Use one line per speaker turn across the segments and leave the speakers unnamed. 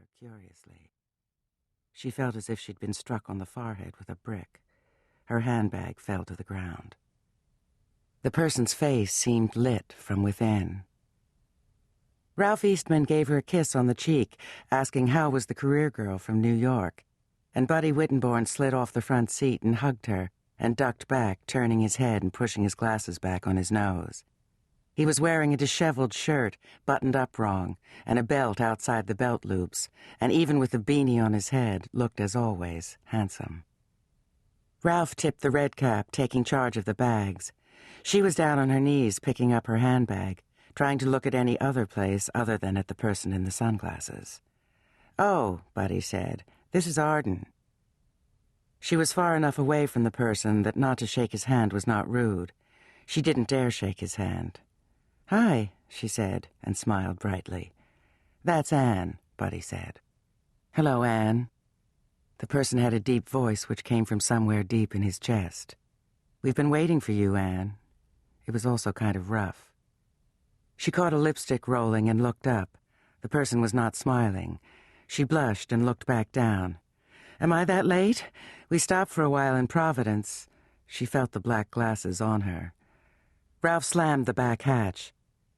her curiously. She felt as if she'd been struck on the forehead with a brick. Her handbag fell to the ground. The person's face seemed lit from within. Ralph Eastman gave her a kiss on the cheek, asking how was the career girl from New York, and Buddy Wittenborn slid off the front seat and hugged her and ducked back, turning his head and pushing his glasses back on his nose. He was wearing a disheveled shirt, buttoned up wrong, and a belt outside the belt loops, and even with the beanie on his head, looked, as always, handsome. Ralph tipped the red cap, taking charge of the bags. She was down on her knees, picking up her handbag, trying to look at any other place other than at the person in the sunglasses. "Oh," Buddy said, "this is Arden." She was far enough away from the person that not to shake his hand was not rude. She didn't dare shake his hand. "Hi," she said, and smiled brightly. "That's Anne," Buddy said. "Hello, Anne." The person had a deep voice which came from somewhere deep in his chest. "We've been waiting for you, Anne." It was also kind of rough. She caught a lipstick rolling and looked up. The person was not smiling. She blushed and looked back down. "Am I that late? We stopped for a while in Providence." She felt the black glasses on her. Ralph slammed the back hatch.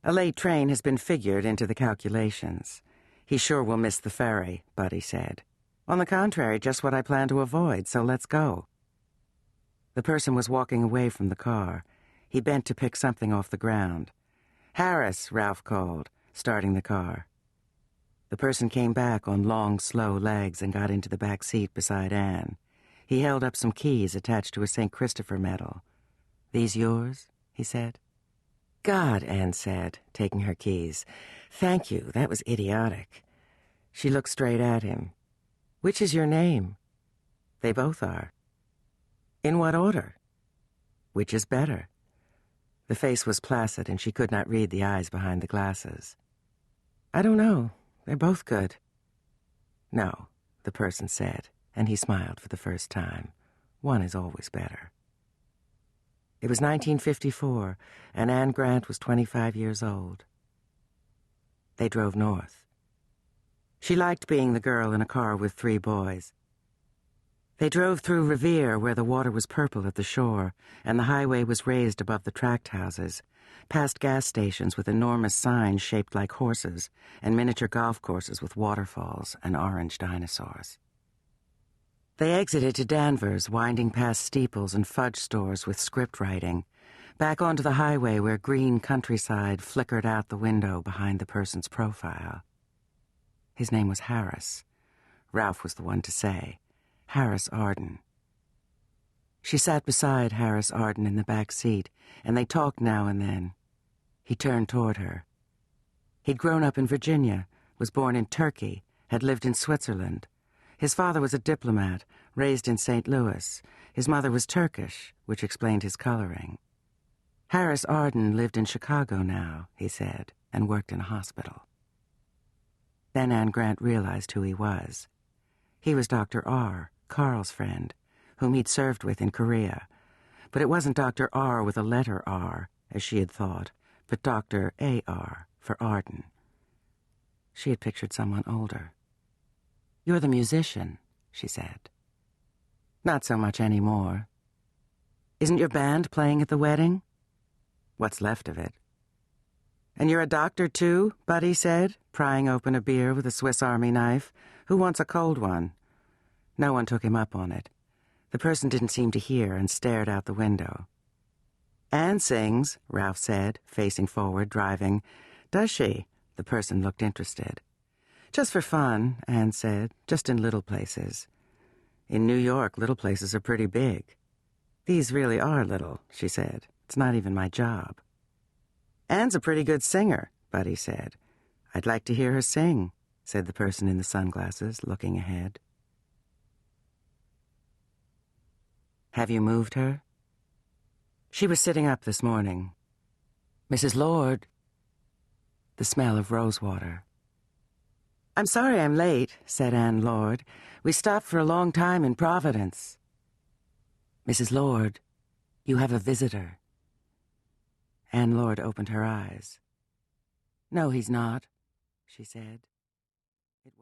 "A late train has been figured into the calculations. He sure will miss the ferry," Buddy said. "On the contrary, just what I plan to avoid, so let's go." The person was walking away from the car. He bent to pick something off the ground. "Harris," Ralph called, starting the car. The person came back on long, slow legs and got into the back seat beside Anne. He held up some keys attached to a St. Christopher medal. "These yours?" he said. "God," Anne said, taking her keys. "Thank you, that was idiotic." She looked straight at him. "Which is your name?" "They both are." "In what order?" "Which is better?" The face was placid, and she could not read the eyes behind the glasses. "I don't know. They're both good." "No," the person said, and he smiled for the first time. "One is always better." It was 1954, and Anne Grant was 25 years old. They drove north. She liked being the girl in a car with 3 boys. They drove through Revere, where the water was purple at the shore, and the highway was raised above the tract houses, past gas stations with enormous signs shaped like horses, and miniature golf courses with waterfalls and orange dinosaurs. They exited to Danvers, winding past steeples and fudge stores with script writing, back onto the highway where green countryside flickered out the window behind the person's profile. His name was Harris. Ralph was the one to say. Harris Arden. She sat beside Harris Arden in the back seat, and they talked now and then. He turned toward her. He'd grown up in Virginia, was born in Turkey, had lived in Switzerland. His father was a diplomat, raised in St. Louis. His mother was Turkish, which explained his coloring. Harris Arden lived in Chicago now, he said, and worked in a hospital. Then Anne Grant realized who he was. He was Dr. R., Carl's friend, whom he'd served with in Korea. But it wasn't Dr. R with a letter R, as she had thought, but Dr. A.R. for Arden. She had pictured someone older. "You're the musician," she said. "Not so much anymore." "Isn't your band playing at the wedding?" "What's left of it." "And you're a doctor, too?" Buddy said, prying open a beer with a Swiss Army knife. "Who wants a cold one?" No one took him up on it. The person didn't seem to hear and stared out the window. "Anne sings," Ralph said, facing forward, driving. "Does she?" The person looked interested. "Just for fun," Anne said, "just in little places." "In New York, little places are pretty big." "These really are little," she said. "It's not even my job." "Anne's a pretty good singer," Buddy said. "I'd like to hear her sing," said the person in the sunglasses, looking ahead. "Have you moved her?" "She was sitting up this morning." "Mrs. Lord." The smell of rosewater. "I'm sorry I'm late," said Anne Lord. "We stopped for a long time in Providence." "Mrs. Lord, you have a visitor." Anne Lord opened her eyes. "No, he's not," she said.